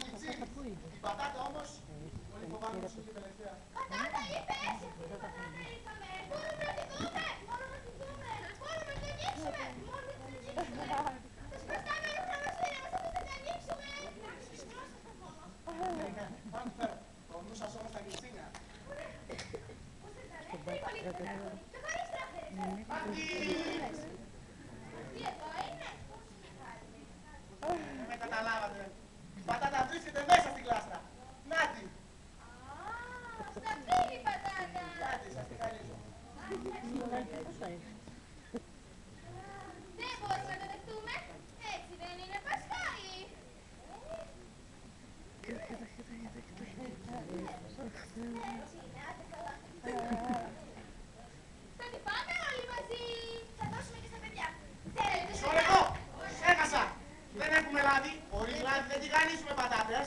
κλιτσίνη. Η πατάτα όμως, πολύ φοβάμαι πως είναι τελευταία. Πατάτα είπες! Είπαμε! Μπορούμε να τη δούμε! Μπορούμε να τη δούμε! Μπορούμε να την ανοίξουμε! Μπορούμε να την ανοίξουμε! Θα σπαστάμε η χρονοσφαίρα μας, θα την ανοίξουμε! Εντάξει, στρώσε το μόνο. Πάμε φέρω. Το νου σας όμως τα κλιτσίνια. Πώς θα ήταν, πολύ τετράγωνη. Και χωρίς τράπερες. Μάτι! Τι εδώ είναι? Δεν με καταλάβατε. Η πατάτα βρίσκεται μέσα στην κλάστρα. Νάτι! Στα φύγει η πατάτα! Νάτι, σας τη χαρίζω. Δεν μπορούμε να το δεχτούμε. Έτσι δεν είναι, Πασχάλη. Έτσι είναι, άντε καλά. Θα την πάμε όλοι μαζί. Θα δώσουμε και στα παιδιά. Θέλετε Μισό λεπτό! Έχασα! Δεν έχουμε λάδι. Χωρίς λάδι δεν τηγανίζουμε πατάτες.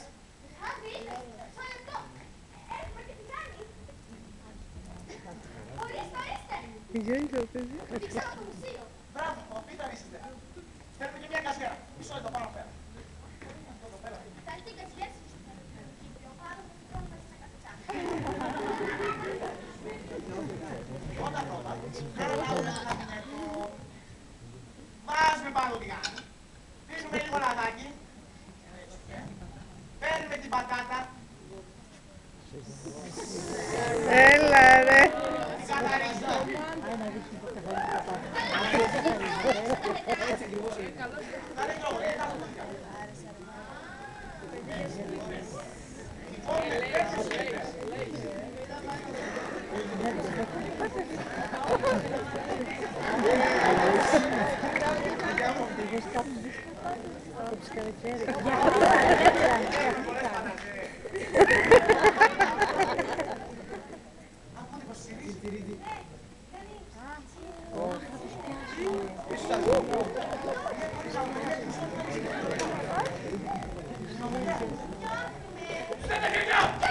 λάδι? Μισό λεπτό. Έχουμε και τηγάνι. Ορίστε, ορίστε. Δείξαμε το μουσείο. Μπράβο, πείτε είστε. Θέλουμε και μια κασιέρα. Μισό λεπτό πάνω πέρα. Θα την κασιέρση. Κύπριο, πάνω από την πρώτη μας στα καπιτσά. Πρώτα πρώτα, θέλω να δούμε ένα καπινέτο. Βάζουμε πάνω τηγάνι. Δίνουμε λίγο λαδάκι. Παίρνουμε την πατάτα. Έλα ρε. Την καθαρίζουμε. Θα είναι λόγο, είναι τα λουλούδια. Λοιπόν, τέτοιες σκέπες. Ακούτε πως στηρίζει. Στέλνε χέρια!